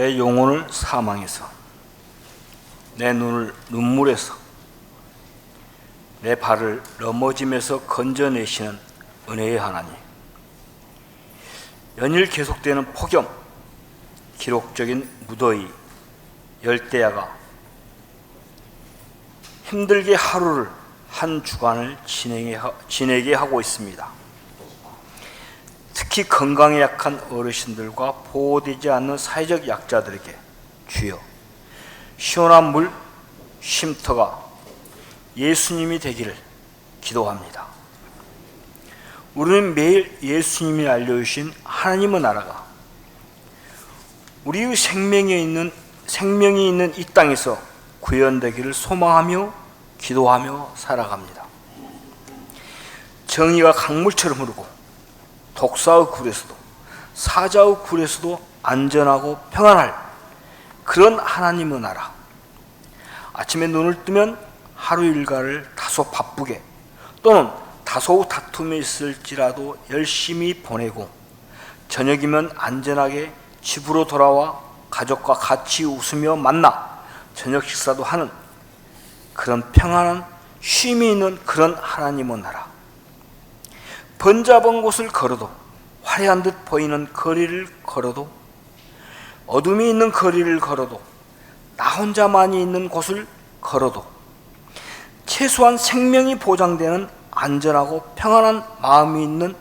내 영혼을 사망에서, 내 눈을 눈물에서, 내 발을 넘어짐에서 건져내시는 은혜의 하나님. 연일 계속되는 폭염, 기록적인 무더위, 열대야가 힘들게 하루를 한 주간을 지내게 하고 있습니다. 특히 건강에 약한 어르신들과 보호되지 않는 사회적 약자들에게 주여 시원한 물, 쉼터가 예수님이 되기를 기도합니다. 우리는 매일 예수님이 알려주신 하나님의 나라가 우리의 생명이 있는 이 땅에서 구현되기를 소망하며 기도하며 살아갑니다. 정의가 강물처럼 흐르고 독사의 굴에서도 사자의 굴에서도 안전하고 평안할 그런 하나님의 나라. 아침에 눈을 뜨면 하루 일과를 다소 바쁘게 또는 다소 다툼이 있을지라도 열심히 보내고 저녁이면 안전하게 집으로 돌아와 가족과 같이 웃으며 만나 저녁 식사도 하는 그런 평안한 쉼이 있는 그런 하나님의 나라. 번잡한 곳을 걸어도 화려한 듯 보이는 거리를 걸어도 어둠이 있는 거리를 걸어도 나 혼자만이 있는 곳을 걸어도 최소한 생명이 보장되는 안전하고 평안한 마음이 있는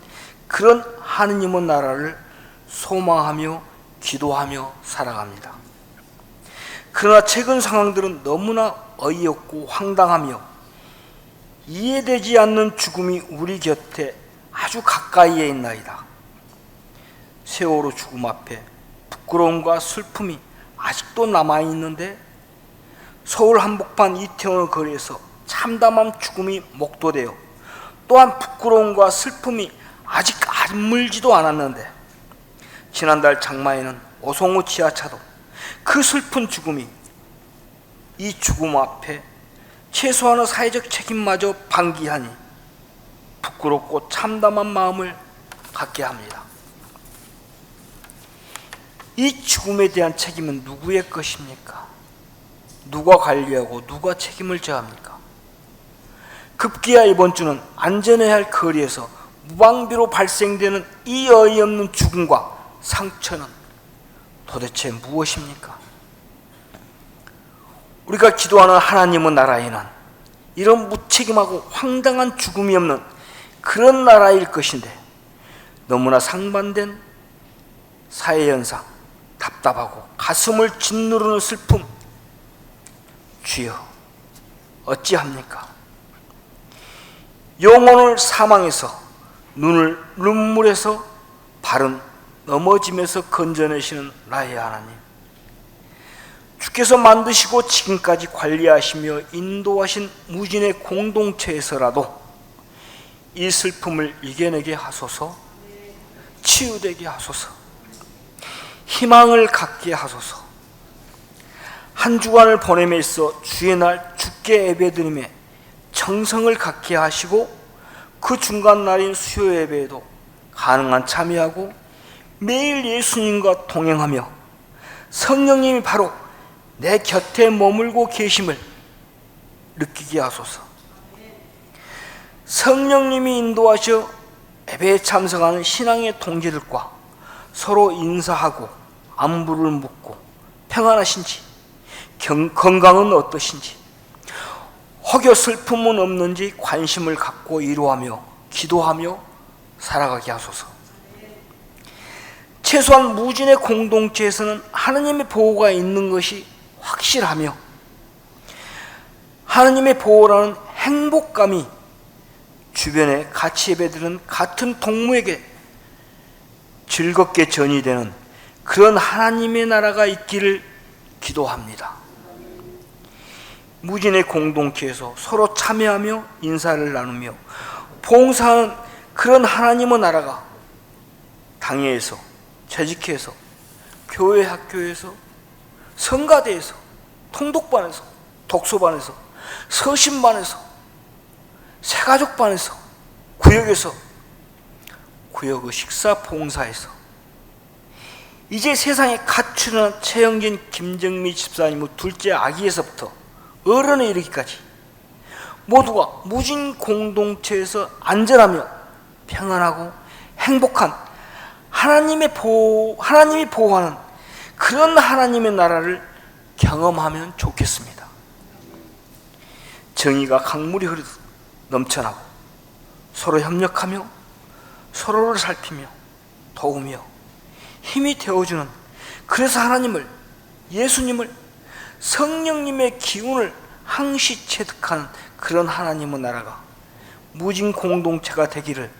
그런 하느님의 나라를 소망하며 기도하며 살아갑니다. 그러나 최근 상황들은 너무나 어이없고 황당하며 이해되지 않는 죽음이 우리 곁에 아주 가까이에 있나이다. 세월호 죽음 앞에 부끄러움과 슬픔이 아직도 남아있는데 서울 한복판 이태원의 거리에서 참담한 죽음이 목도되어 또한 부끄러움과 슬픔이 아직 아물지도 않았는데 지난달 장마에는 오송호 지하차도 그 슬픈 죽음이 이 죽음 앞에 최소한의 사회적 책임마저 방기하니 부끄럽고 참담한 마음을 갖게 합니다. 이 죽음에 대한 책임은 누구의 것입니까? 누가 관리하고 누가 책임을 져야 합니까? 급기야 이번 주는 안전해야 할 거리에서 무방비로 발생되는 이 어이없는 죽음과 상처는 도대체 무엇입니까? 우리가 기도하는 하나님의 나라에는 이런 무책임하고 황당한 죽음이 없는 그런 나라일 것인데 너무나 상반된 사회현상, 답답하고 가슴을 짓누르는 슬픔, 주여 어찌합니까? 영혼을 사망에서, 눈을 눈물에서, 발은 넘어짐에서 건져내시는 나의 하나님, 주께서 만드시고 지금까지 관리하시며 인도하신 무진의 공동체에서라도 이 슬픔을 이겨내게 하소서, 치유되게 하소서, 희망을 갖게 하소서. 한 주간을 보냄에 있어 주의 날 주께 예배드림에 정성을 갖게 하시고 그 중간 날인 수요 예배에도 가능한 참여하고 매일 예수님과 동행하며 성령님이 바로 내 곁에 머물고 계심을 느끼게 하소서. 성령님이 인도하셔 예배에 참석하는 신앙의 동지들과 서로 인사하고 안부를 묻고 평안하신지, 건강은 어떠신지, 혹여 슬픔은 없는지 관심을 갖고 위로하며 기도하며 살아가게 하소서. 최소한 무진의 공동체에서는 하나님의 보호가 있는 것이 확실하며 하나님의 보호라는 행복감이 주변에 같이 예배드리는 같은 동무에게 즐겁게 전이되는 그런 하나님의 나라가 있기를 기도합니다. 무진의 공동체에서 서로 참여하며 인사를 나누며 봉사하는 그런 하나님의 나라가 당회에서, 재직회에서, 교회 학교에서, 성가대에서, 통독반에서, 독서반에서, 서신반에서, 새가족반에서, 구역에서, 구역의 식사 봉사에서 이제 세상에 갓 출현한 최영진, 김정미 집사님 후 둘째 아기에서부터 어른에 이르기까지 모두가 무진 공동체에서 안전하며 평안하고 행복한 하나님이 보호하는 그런 하나님의 나라를 경험하면 좋겠습니다. 정의가 강물이 흐르듯 넘쳐나고 서로 협력하며 서로를 살피며 도우며 힘이 되어주는, 그래서 하나님을, 예수님을, 성령님의 기운을 항시 체득하는 그런 하나님의 나라가 무진 공동체가 되기를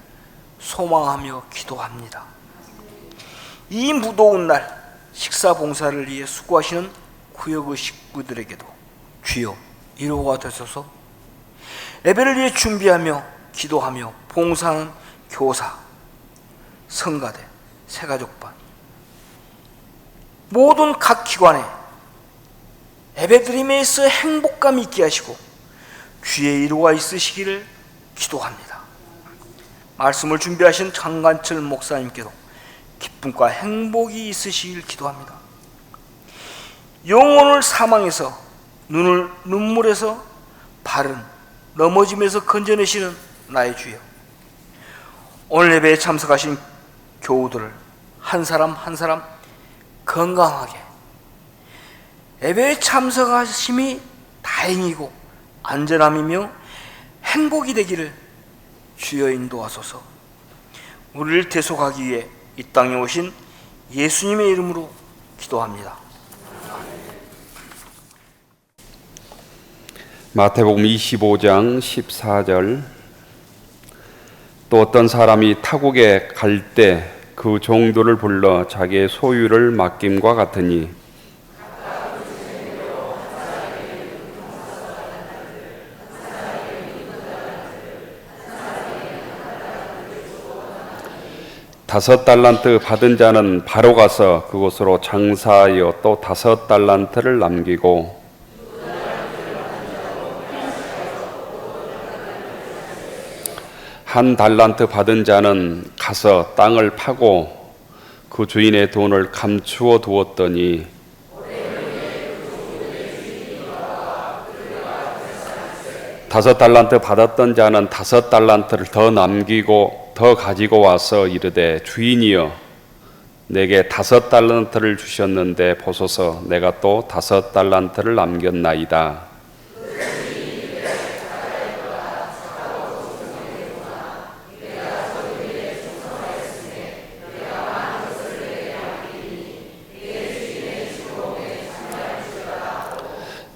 소망하며 기도합니다. 이 무더운 날 식사 봉사를 위해 수고하시는 구역의 식구들에게도 주여 위로가 되소서. 예배를 위해 준비하며 기도하며 봉사하는 교사, 성가대, 새가족반, 모든 각 기관에 예배드림에 있어 행복감 있게 하시고 주의 위로가 있으시기를 기도합니다. 말씀을 준비하신 장관철 목사님께도 기쁨과 행복이 있으시길 기도합니다. 영혼을 사망에서, 눈을 눈물에서, 발은 넘어짐에서 건져내시는 나의 주여, 오늘 예배에 참석하신 교우들을 한 사람 한 사람 건강하게, 예배에 참석하심이 다행이고 안전함이며 행복이 되기를 주여 인도하소서. 우리를 대속하기 위해 이 땅에 오신 예수님의 이름으로 기도합니다. 마태복음 25장 14절. 또 어떤 사람이 타국에 갈 때 그 종들을 불러 자기의 소유를 맡김과 같으니 다섯 달란트 받은 자는 바로 가서 그곳으로 장사하여 또 다섯 달란트를 남기고 한 달란트 받은 자는 가서 땅을 파고 그 주인의 돈을 감추어 두었더니 다섯 달란트 받았던 자는 다섯 달란트를 더 남기고 더 가지고 와서 이르되 주인이여 내게 다섯 달란트를 주셨는데 보소서 내가 또 다섯 달란트를 남겼나이다.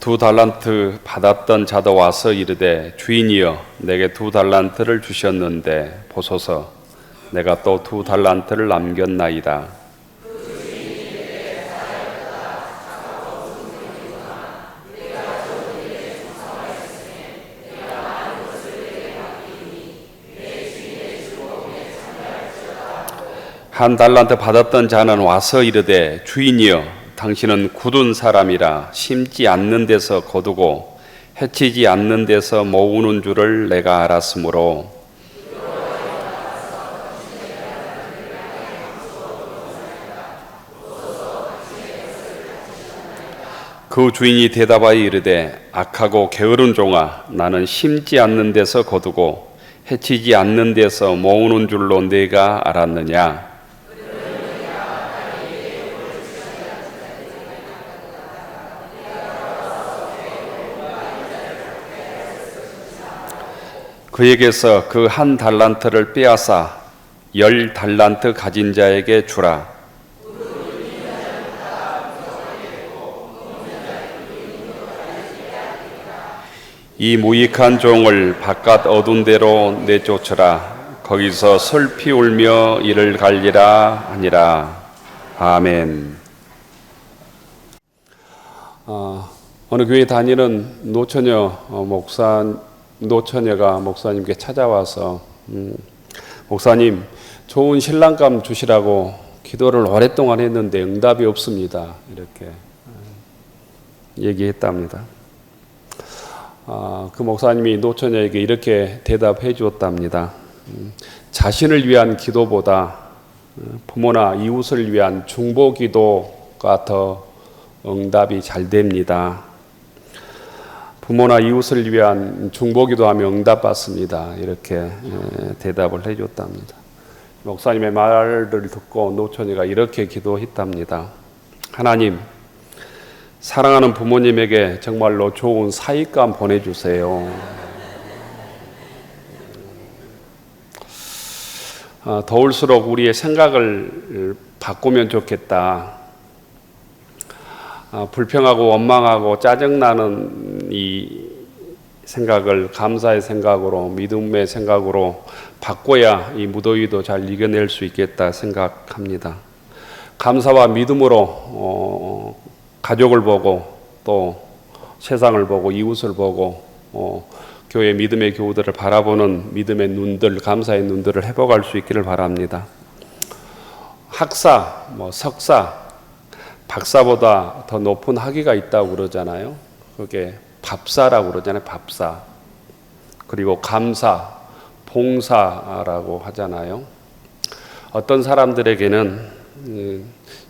두 달란트 받았던 자도 와서 이르되 주인이여 내게 두 달란트를 주셨는데 보소서 내가 또 두 달란트를 남겼나이다. 한 달란트 받았던 자는 와서 이르되 주인이여 당신은 굳은 사람이라 심지 않는 데서 거두고 해치지 않는 데서 모으는 줄을 내가 알았으므로 그 주인이 대답하여 이르되 악하고 게으른 종아 나는 심지 않는 데서 거두고 해치지 않는 데서 모으는 줄로 내가 알았느냐. 그에게서 그 한 달란트를 빼앗아 10달란트 가진 자에게 주라. 이 무익한 종을 바깥 어두운 데로 내쫓으라. 거기서 슬피 울며 이를 갈리라 하니라. 아멘. 어느 교회 다니는 노처녀가 목사님께 찾아와서 목사님 좋은 신랑감 주시라고 기도를 오랫동안 했는데 응답이 없습니다. 이렇게 얘기했답니다. 그 목사님이 노처녀에게 이렇게 대답해 주었답니다. 자신을 위한 기도보다 부모나 이웃을 위한 중보기도가 더 응답이 잘 됩니다. 부모나 이웃을 위한 중보기도하며 응답받습니다. 이렇게 대답을 해줬답니다. 목사님의 말을 듣고 노천이가 이렇게 기도했답니다. 하나님, 사랑하는 부모님에게 정말로 좋은 사익감 보내주세요. 더울수록 우리의 생각을 바꾸면 좋겠다. 불평하고 원망하고 짜증나는 이 생각을 감사의 생각으로, 믿음의 생각으로 바꿔야 이 무더위도 잘 이겨낼 수 있겠다 생각합니다. 감사와 믿음으로 가족을 보고 또 세상을 보고 이웃을 보고 교회 믿음의 교우들을 바라보는 믿음의 눈들, 감사의 눈들을 회복할 수 있기를 바랍니다. 학사, 석사, 박사보다 더 높은 학위가 있다고 그러잖아요. 그게 밥사라고 그러잖아요. 밥사. 그리고 감사, 봉사라고 하잖아요. 어떤 사람들에게는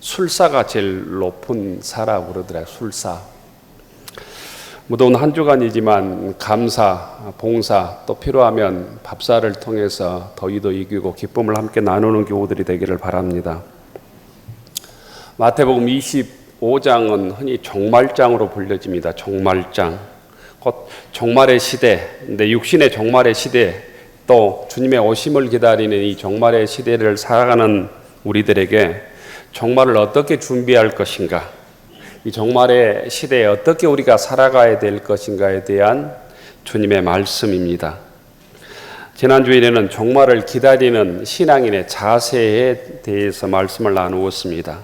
술사가 제일 높은 사라고 그러더라고요. 술사. 무더운 한 주간이지만 감사, 봉사, 또 필요하면 밥사를 통해서 더위도 이기고 기쁨을 함께 나누는 교우들이 되기를 바랍니다. 마태복음 25장은 흔히 종말장으로 불려집니다. 종말장. 곧 종말의 시대, 근데 육신의 종말의 시대, 또 주님의 오심을 기다리는 이 종말의 시대를 살아가는 우리들에게 종말을 어떻게 준비할 것인가, 이 종말의 시대에 어떻게 우리가 살아가야 될 것인가에 대한 주님의 말씀입니다. 지난 주일에는 종말을 기다리는 신앙인의 자세에 대해서 말씀을 나누었습니다.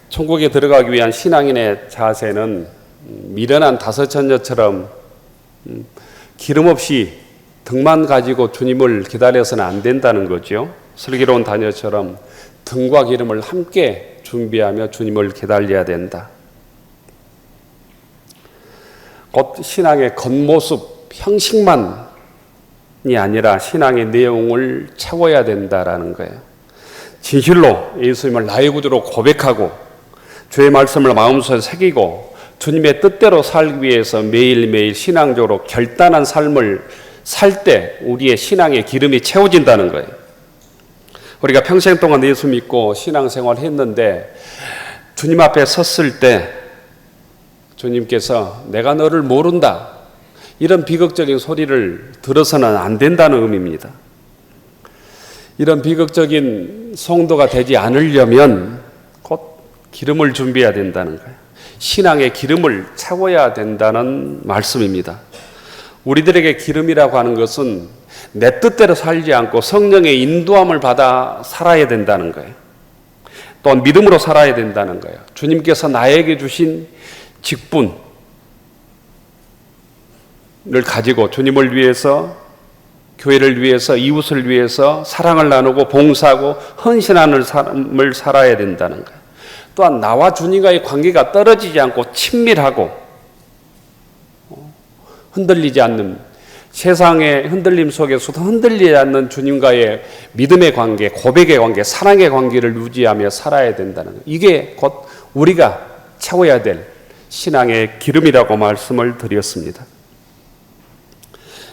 천국에 들어가기 위한 신앙인의 자세는 미련한 다섯처녀처럼 기름 없이 등만 가지고 주님을 기다려서는 안 된다는 거죠. 슬기로운 다녀처럼 등과 기름을 함께 준비하며 주님을 기다려야 된다. 곧 신앙의 겉모습, 형식만이 아니라 신앙의 내용을 채워야 된다라는 거예요. 진실로 예수님을 나의 구주로 고백하고 주의 말씀을 마음속에 새기고 주님의 뜻대로 살기 위해서 매일매일 신앙적으로 결단한 삶을 살 때 우리의 신앙의 기름이 채워진다는 거예요. 우리가 평생 동안 예수 믿고 신앙생활 했는데 주님 앞에 섰을 때 주님께서 내가 너를 모른다, 이런 비극적인 소리를 들어서는 안 된다는 의미입니다. 이런 비극적인 성도가 되지 않으려면 곧 기름을 준비해야 된다는 거예요. 신앙의 기름을 채워야 된다는 말씀입니다. 우리들에게 기름이라고 하는 것은 내 뜻대로 살지 않고 성령의 인도함을 받아 살아야 된다는 거예요. 또한 믿음으로 살아야 된다는 거예요. 주님께서 나에게 주신 직분을 가지고 주님을 위해서, 교회를 위해서, 이웃을 위해서 사랑을 나누고 봉사하고 헌신하는 삶을 살아야 된다는 거예요. 또한 나와 주님과의 관계가 떨어지지 않고 친밀하고 흔들리지 않는, 세상의 흔들림 속에서도 흔들리지 않는 주님과의 믿음의 관계, 고백의 관계, 사랑의 관계를 유지하며 살아야 된다는 거예요. 이게 곧 우리가 채워야 될 신앙의 기름이라고 말씀을 드렸습니다.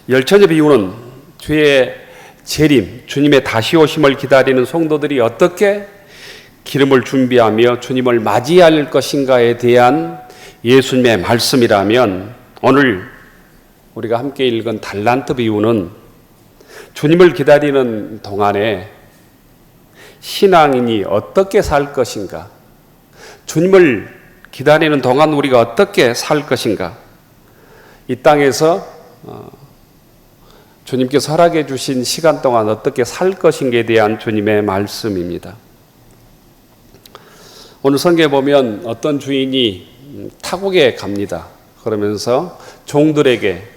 열처녀 비유는 주의 재림, 주님의 다시 오심을 기다리는 성도들이 어떻게 기름을 준비하며 주님을 맞이할 것인가에 대한 예수님의 말씀이라면, 오늘 우리가 함께 읽은 달란트 비유는 주님을 기다리는 동안에 신앙인이 어떻게 살 것인가, 주님을 기다리는 동안 우리가 어떻게 살 것인가, 이 땅에서 주님께서 허락해 주신 시간 동안 어떻게 살 것인가에 대한 주님의 말씀입니다. 오늘 성경에 보면 어떤 주인이 타국에 갑니다. 그러면서 종들에게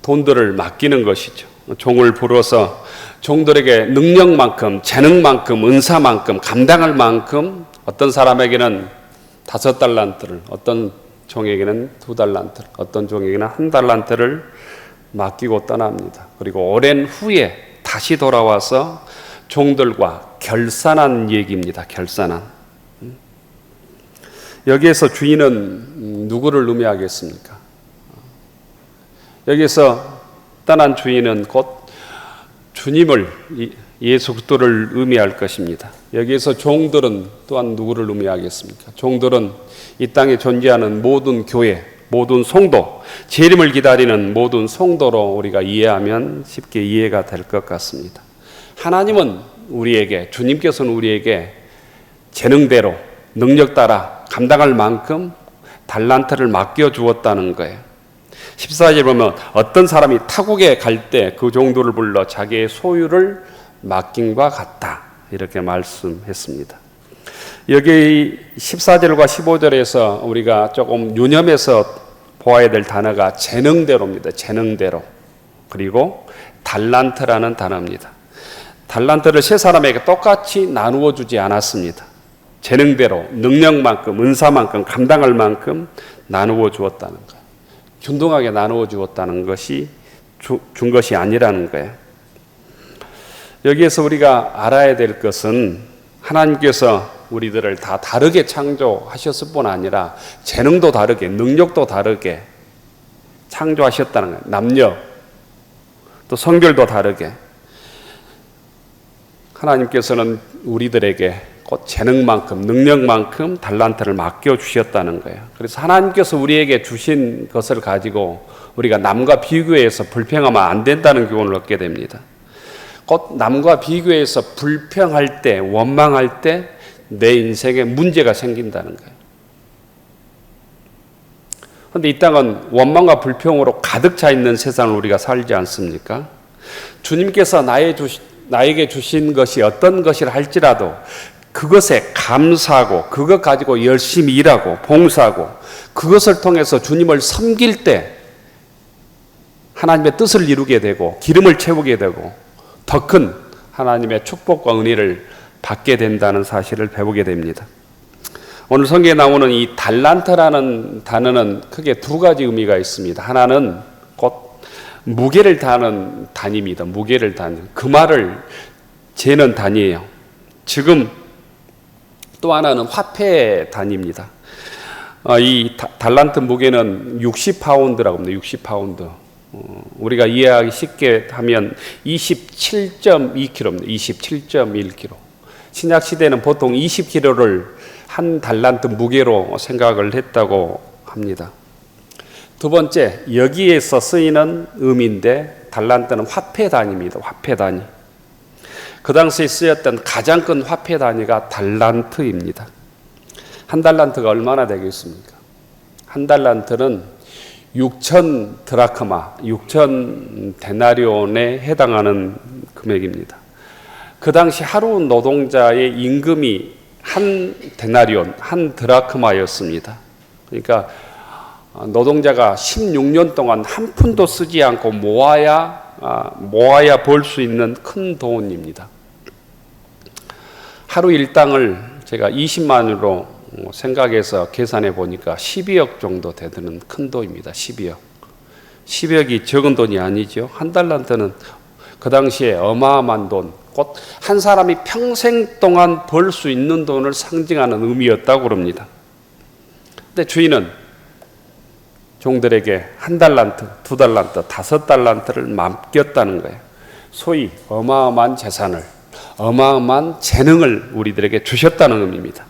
돈들을 맡기는 것이죠. 종을 불러서 종들에게 능력만큼, 재능만큼, 은사만큼, 감당할 만큼, 어떤 사람에게는 5달란트를, 어떤 종에게는 2달란트를, 어떤 종에게는 1달란트를 맡기고 떠납니다. 그리고 오랜 후에 다 다시 돌아와서 종들과 결산한 얘기입니다. 결산한. 여기에서 주인은 누구를 의미하겠습니까? 여기서 떠난 주인은 곧 주님을, 예수 그리스도를 의미할 것입니다. 여기에서 종들은 또한 누구를 의미하겠습니까? 종들은 이 땅에 존재하는 모든 교회, 모든 성도, 재림을 기다리는 모든 성도로 우리가 이해하면 쉽게 이해가 될 것 같습니다. 하나님은 우리에게, 주님께서는 우리에게 재능대로, 능력 따라 감당할 만큼 달란트를 맡겨주었다는 거예요. 14절에 보면 어떤 사람이 타국에 갈 때 그 종들을 불러 자기의 소유를 맡김과 같다, 이렇게 말씀했습니다. 여기 14절과 15절에서 우리가 조금 유념해서 보아야 될 단어가 재능대로입니다. 재능대로. 그리고 달란트라는 단어입니다. 달란트를 세 사람에게 똑같이 나누어 주지 않았습니다. 재능대로, 능력만큼, 은사만큼, 감당할 만큼 나누어 주었다는 거예요. 균등하게 나누어 주었다는 것이 준 것이 아니라는 거예요. 여기에서 우리가 알아야 될 것은 하나님께서 우리들을 다 다르게 창조하셨을 뿐 아니라 재능도 다르게, 능력도 다르게 창조하셨다는 거예요. 남녀, 또 성별도 다르게. 하나님께서는 우리들에게 곧 재능만큼, 능력만큼 달란트를 맡겨주셨다는 거예요. 그래서 하나님께서 우리에게 주신 것을 가지고 우리가 남과 비교해서 불평하면 안 된다는 교훈을 얻게 됩니다. 곧 남과 비교해서 불평할 때, 원망할 때 내 인생에 문제가 생긴다는 거예요. 그런데 이 땅은 원망과 불평으로 가득 차 있는 세상을 우리가 살지 않습니까? 주님께서 나에게 주신 것이 어떤 것이라 할지라도 그것에 감사하고 그것 가지고 열심히 일하고 봉사하고 그것을 통해서 주님을 섬길 때 하나님의 뜻을 이루게 되고 기름을 채우게 되고 더 큰 하나님의 축복과 은혜를 받게 된다는 사실을 배우게 됩니다. 오늘 성경에 나오는 이 달란트라는 단어는 크게 두 가지 의미가 있습니다. 하나는 곧 무게를 다하는 단위입니다. 무게를 다하는, 금화를 재는 단위예요. 지금 또 하나는 화폐 단위입니다. 이 달란트 무게는 60파운드라고 합니다. 60파운드. 우리가 이해하기 쉽게 하면 27.2kg입니다. 27.1kg. 신약 시대는 보통 20kg를 한 달란트 무게로 생각을 했다고 합니다. 두 번째, 여기에서 쓰이는 의미인데 달란트는 화폐 단위입니다. 화폐 단위. 그 당시에 쓰였던 가장 큰 화폐 단위가 달란트입니다. 한 달란트가 얼마나 되겠습니까? 한 달란트는 6천 드라크마, 6천 데나리온에 해당하는 금액입니다. 그 당시 하루 노동자의 임금이 한 데나리온, 한 드라크마였습니다. 그러니까 노동자가 16년 동안 한 푼도 쓰지 않고 모아야 벌 수 있는 큰 돈입니다. 하루 일당을 제가 20만으로 생각해서 계산해 보니까 12억 정도 되는 큰 돈입니다. 12억. 12억이 적은 돈이 아니죠. 한 달란트는 그 당시에 어마어마한 돈, 곧 한 사람이 평생 동안 벌 수 있는 돈을 상징하는 의미였다고 그럽니다. 근데 주인은 종들에게 한 달란트, 두 달란트, 5달란트를 맡겼다는 거예요. 소위 어마어마한 재산을, 어마어마한 재능을 우리들에게 주셨다는 의미입니다.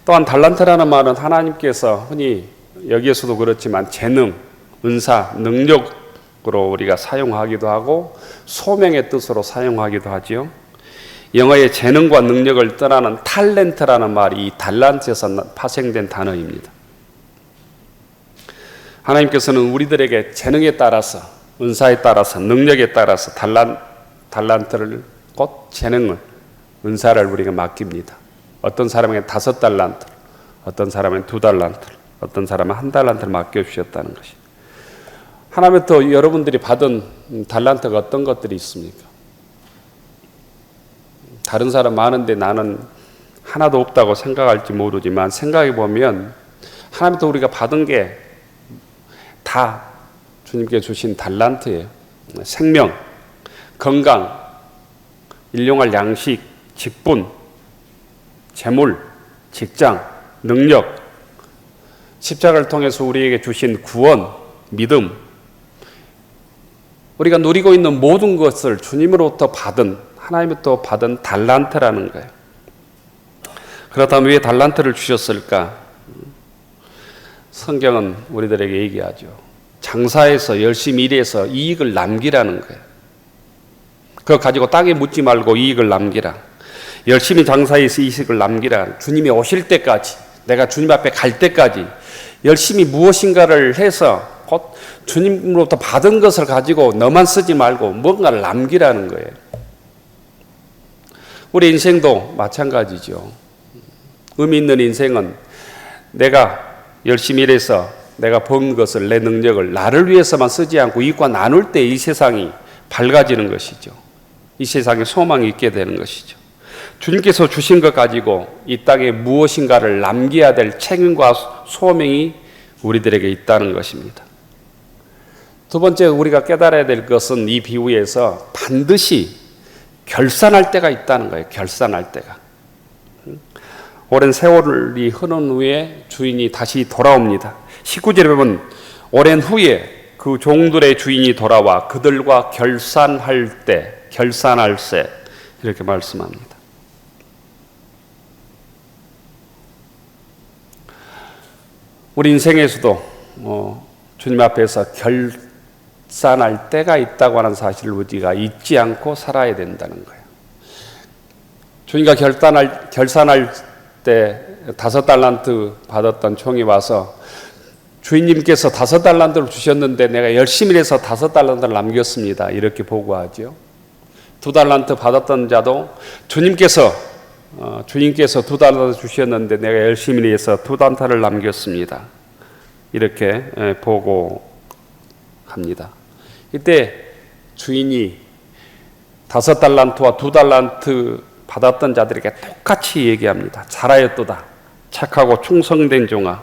또한 달란트라는 말은 하나님께서 흔히 여기에서도 그렇지만 재능, 은사, 능력으로 우리가 사용하기도 하고 소명의 뜻으로 사용하기도 하지요. 영어의 재능과 능력을 떠나는 탤런트라는 말이 이 달란트에서 파생된 단어입니다. 하나님께서는 우리들에게 재능에 따라서, 은사에 따라서, 능력에 따라서 달란트를, 곧 재능을, 은사를 우리가 맡깁니다. 어떤 사람에게 5달란트, 어떤 사람에게 2달란트, 어떤 사람은 1달란트를 맡겨주셨다는 것이. 하나님부터 여러분들이 받은 달란트가 어떤 것들이 있습니까? 다른 사람 많은데 나는 하나도 없다고 생각할지 모르지만 생각해 보면 하나님부터 우리가 받은 게 다 주님께 주신 달란트예요. 생명, 건강, 일용할 양식, 직분, 재물, 직장, 능력, 십자가를 통해서 우리에게 주신 구원, 믿음, 우리가 누리고 있는 모든 것을 주님으로부터 받은, 하나님으로부터 받은 달란트라는 거예요. 그렇다면 왜 달란트를 주셨을까? 성경은 우리들에게 얘기하죠. 장사해서 열심히 일해서 이익을 남기라는 거예요. 그거 가지고 땅에 묻지 말고 이익을 남기라. 열심히 장사해서 이익을 남기라. 주님이 오실 때까지, 내가 주님 앞에 갈 때까지 열심히 무엇인가를 해서 곧 주님으로부터 받은 것을 가지고 너만 쓰지 말고 뭔가를 남기라는 거예요. 우리 인생도 마찬가지죠. 의미 있는 인생은 내가 열심히 일해서 내가 번 것을, 내 능력을 나를 위해서만 쓰지 않고 이익과 나눌 때 이 세상이 밝아지는 것이죠. 이 세상에 소망이 있게 되는 것이죠. 주님께서 주신 것 가지고 이 땅에 무엇인가를 남겨야 될 책임과 소명이 우리들에게 있다는 것입니다. 두 번째 우리가 깨달아야 될 것은 이 비유에서 반드시 결산할 때가 있다는 거예요. 결산할 때가. 오랜 세월이 흐른 후에 주인이 다시 돌아옵니다. 19절에 보면 오랜 후에 그 종들의 주인이 돌아와 그들과 결산할 때, 결산할세 이렇게 말씀합니다. 우리 인생에서도 주님 앞에서 결산할 때가 있다고 하는 사실을 우리가 잊지 않고 살아야 된다는 거예요. 주님과 결산할 때 5달란트 받았던 종이 와서 주인님께서 5달란트를 주셨는데 내가 열심히 해서 5달란트를 남겼습니다. 이렇게 보고하죠. 2달란트 받았던 자도 주님께서 2달란트 주셨는데 내가 열심히 해서 2달란트를 남겼습니다. 이렇게 보고합니다. 이때 주인이 5달란트와 2달란트 받았던 자들에게 똑같이 얘기합니다. 잘하였도다. 착하고 충성된 종아.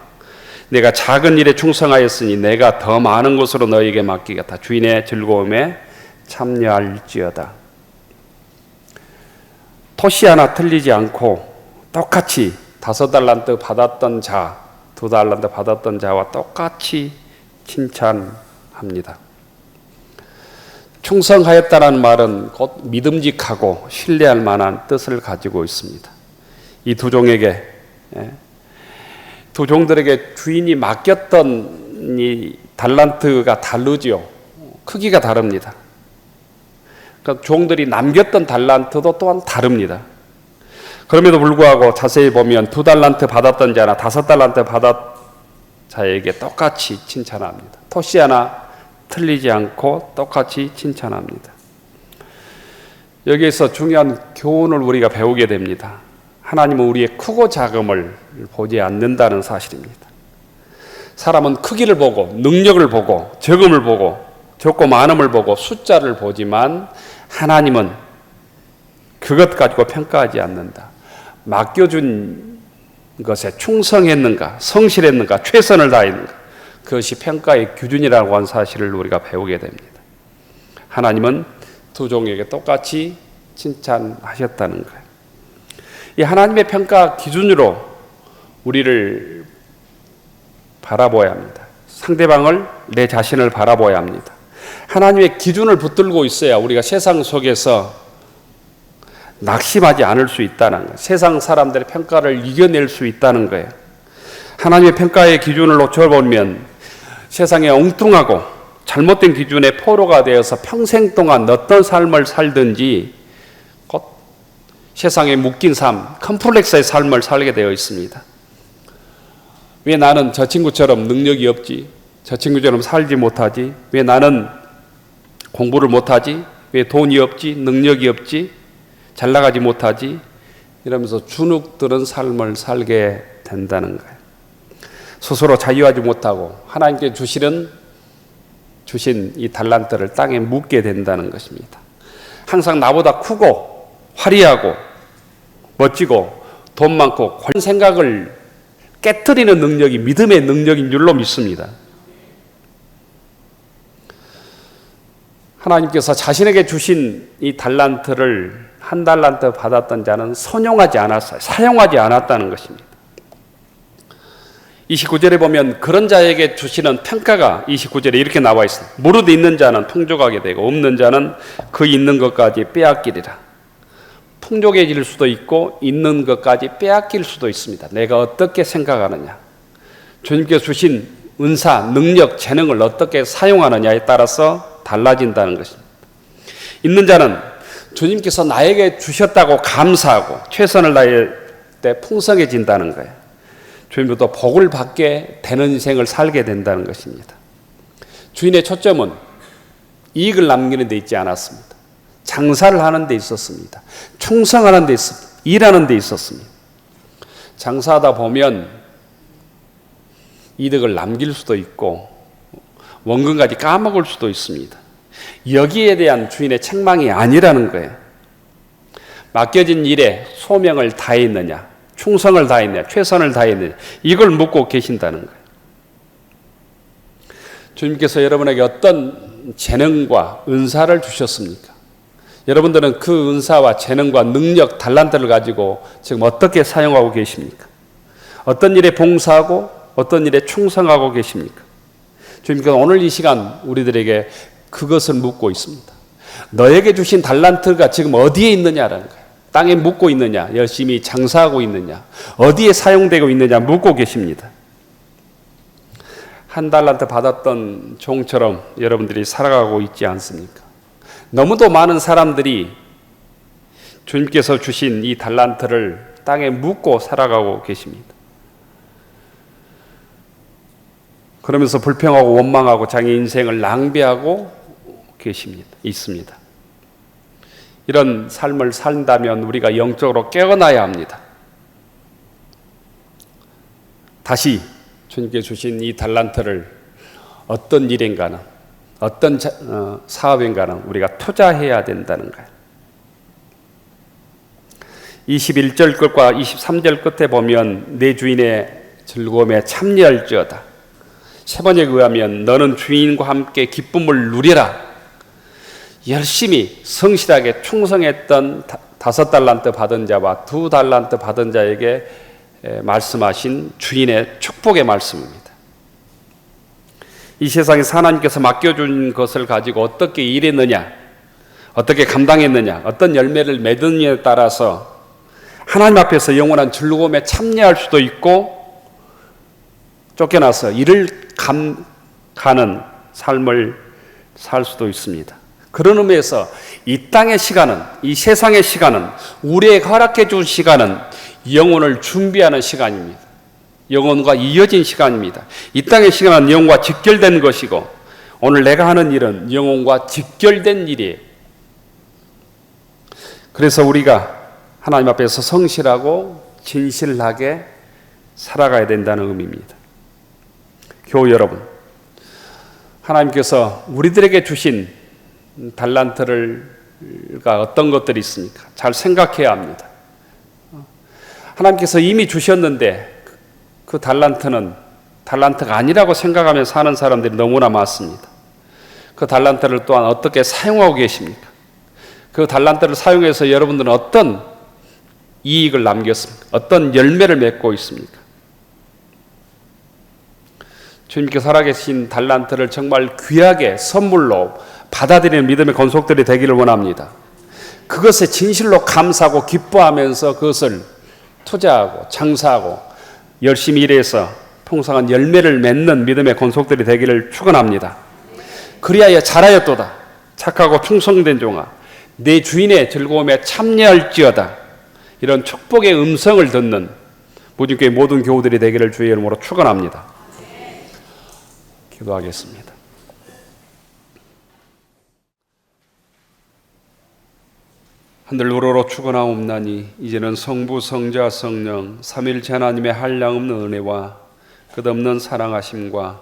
내가 작은 일에 충성하였으니 내가 더 많은 것으로 너에게 맡기겠다. 주인의 즐거움에 참여할지어다. 토시 하나 틀리지 않고 똑같이 5달란트 받았던 자, 2달란트 받았던 자와 똑같이 칭찬합니다. 충성하였다는 말은 곧 믿음직하고 신뢰할 만한 뜻을 가지고 있습니다. 이 두 종에게, 두 종들에게 주인이 맡겼던 이 달란트가 다르죠. 크기가 다릅니다. 그러니까 종들이 남겼던 달란트도 또한 다릅니다. 그럼에도 불구하고 자세히 보면 2달란트 받았던 자나 5달란트 받았던 자에게 똑같이 칭찬합니다. 토시 하나 틀리지 않고 똑같이 칭찬합니다. 여기에서 중요한 교훈을 우리가 배우게 됩니다. 하나님은 우리의 크고 작음을 보지 않는다는 사실입니다. 사람은 크기를 보고 능력을 보고 적음을 보고 적고 많음을 보고 숫자를 보지만 하나님은 그것 가지고 평가하지 않는다. 맡겨준 것에 충성했는가, 성실했는가, 최선을 다했는가, 그것이 평가의 기준이라고 하는 사실을 우리가 배우게 됩니다. 하나님은 두 종에게 똑같이 칭찬하셨다는 거예요. 이 하나님의 평가 기준으로 우리를 바라봐야 합니다. 상대방을, 내 자신을 바라봐야 합니다. 하나님의 기준을 붙들고 있어야 우리가 세상 속에서 낙심하지 않을 수 있다는 거예요. 세상 사람들의 평가를 이겨낼 수 있다는 거예요. 하나님의 평가의 기준을 놓쳐보면 세상에 엉뚱하고 잘못된 기준의 포로가 되어서 평생 동안 어떤 삶을 살든지 곧 세상에 묶인 삶, 컴플렉스의 삶을 살게 되어 있습니다. 왜 나는 저 친구처럼 능력이 없지? 저 친구처럼 살지 못하지? 왜 나는 공부를 못하지? 왜 돈이 없지? 능력이 없지? 잘 나가지 못하지? 이러면서 주눅들은 삶을 살게 된다는 거예요. 스스로 자유하지 못하고 하나님께 주신 이 달란트를 땅에 묻게 된다는 것입니다. 항상 나보다 크고 화려하고 멋지고 돈 많고 그런 생각을 깨트리는 능력이 믿음의 능력인 줄로 믿습니다. 하나님께서 자신에게 주신 이 달란트를 한 달란트 받았던 자는 선용하지 않았어요. 사용하지 않았다는 것입니다. 29절에 보면 그런 자에게 주시는 평가가 29절에 이렇게 나와 있습니다. 무릇 있는 자는 풍족하게 되고 없는 자는 그 있는 것까지 빼앗기리라. 풍족해질 수도 있고 있는 것까지 빼앗길 수도 있습니다. 내가 어떻게 생각하느냐, 주님께서 주신 은사, 능력, 재능을 어떻게 사용하느냐에 따라서 달라진다는 것입니다. 있는 자는 주님께서 나에게 주셨다고 감사하고 최선을 다할 때 풍성해진다는 거예요. 주님부터 복을 받게 되는 인생을 살게 된다는 것입니다. 주인의 초점은 이익을 남기는 데 있지 않았습니다. 장사를 하는 데 있었습니다. 충성하는 데 있었습니다. 일하는 데 있었습니다. 장사하다 보면 이득을 남길 수도 있고 원금까지 까먹을 수도 있습니다. 여기에 대한 주인의 책망이 아니라는 거예요. 맡겨진 일에 소명을 다했느냐, 충성을 다했느냐, 최선을 다했느냐, 이걸 묻고 계신다는 거예요. 주님께서 여러분에게 어떤 재능과 은사를 주셨습니까? 여러분들은 그 은사와 재능과 능력, 달란트를 가지고 지금 어떻게 사용하고 계십니까? 어떤 일에 봉사하고 어떤 일에 충성하고 계십니까? 주님께서 오늘 이 시간 우리들에게 그것을 묻고 있습니다. 너에게 주신 달란트가 지금 어디에 있느냐라는 거예요. 땅에 묻고 있느냐, 열심히 장사하고 있느냐, 어디에 사용되고 있느냐 묻고 계십니다. 한 달란트 받았던 종처럼 여러분들이 살아가고 있지 않습니까? 너무도 많은 사람들이 주님께서 주신 이 달란트를 땅에 묻고 살아가고 계십니다. 그러면서 불평하고 원망하고 자기 인생을 낭비하고 있습니다. 이런 삶을 산다면 우리가 영적으로 깨어나야 합니다. 다시 주님께 주신 이 달란트를 어떤 일인가는, 어떤 사업인가는 우리가 투자해야 된다는 거예요. 21절 끝과 23절 끝에 보면 내 주인의 즐거움에 참여할지어다. 세 번에 의하면 너는 주인과 함께 기쁨을 누리라. 열심히 성실하게 충성했던 5달란트 받은 자와 2달란트 받은 자에게 말씀하신 주인의 축복의 말씀입니다. 이 세상에서 하나님께서 맡겨준 것을 가지고 어떻게 일했느냐, 어떻게 감당했느냐, 어떤 열매를 맺느냐에 따라서 하나님 앞에서 영원한 즐거움에 참여할 수도 있고 쫓겨나서 이를 가는 삶을 살 수도 있습니다. 그런 의미에서 이 땅의 시간은, 이 세상의 시간은, 우리에게 허락해 준 시간은 영혼을 준비하는 시간입니다. 영혼과 이어진 시간입니다. 이 땅의 시간은 영혼과 직결된 것이고 오늘 내가 하는 일은 영혼과 직결된 일이에요. 그래서 우리가 하나님 앞에서 성실하고 진실하게 살아가야 된다는 의미입니다. 교우 여러분, 하나님께서 우리들에게 주신 달란트가 어떤 것들이 있습니까? 잘 생각해야 합니다. 하나님께서 이미 주셨는데 그 달란트가 아니라고 생각하며 사는 사람들이 너무나 많습니다. 그 달란트를 또한 어떻게 사용하고 계십니까? 그 달란트를 사용해서 여러분들은 어떤 이익을 남겼습니까? 어떤 열매를 맺고 있습니까? 주님께서 살아계신 달란트를 정말 귀하게 선물로 받아들이는 믿음의 권속들이 되기를 원합니다. 그것에 진실로 감사하고 기뻐하면서 그것을 투자하고 장사하고 열심히 일해서 풍성한 열매를 맺는 믿음의 권속들이 되기를 축원합니다. 그리하여 잘하였도다. 착하고 충성된 종아, 내 주인의 즐거움에 참여할지어다. 이런 축복의 음성을 듣는 무진교회 모든 교우들이 되기를 주의 이름으로 축원합니다. 기도하겠습니다. 하늘 우러러 축원하옵나니 이제는 성부 성자 성령 삼일체 하나님의 한량없는 은혜와 끝없는 사랑하심과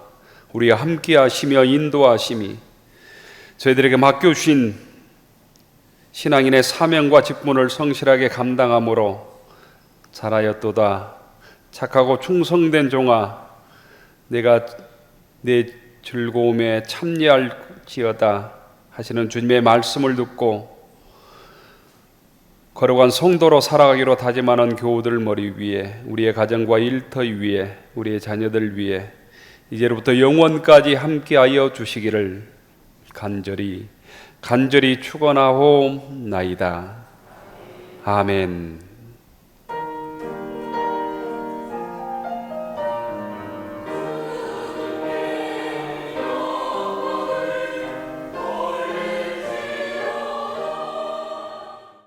우리와 함께하시며 인도하심이 저희들에게 맡겨주신 신앙인의 사명과 직분을 성실하게 감당함으로 잘하였도다. 착하고 충성된 종아, 내가 내 즐거움에 참여할지어다 하시는 주님의 말씀을 듣고 거룩한 성도로 살아가기로 다짐하는 교우들 머리 위에, 우리의 가정과 일터 위에, 우리의 자녀들 위에 이제로부터 영원까지 함께하여 주시기를 간절히 축원하옵나이다. 아멘.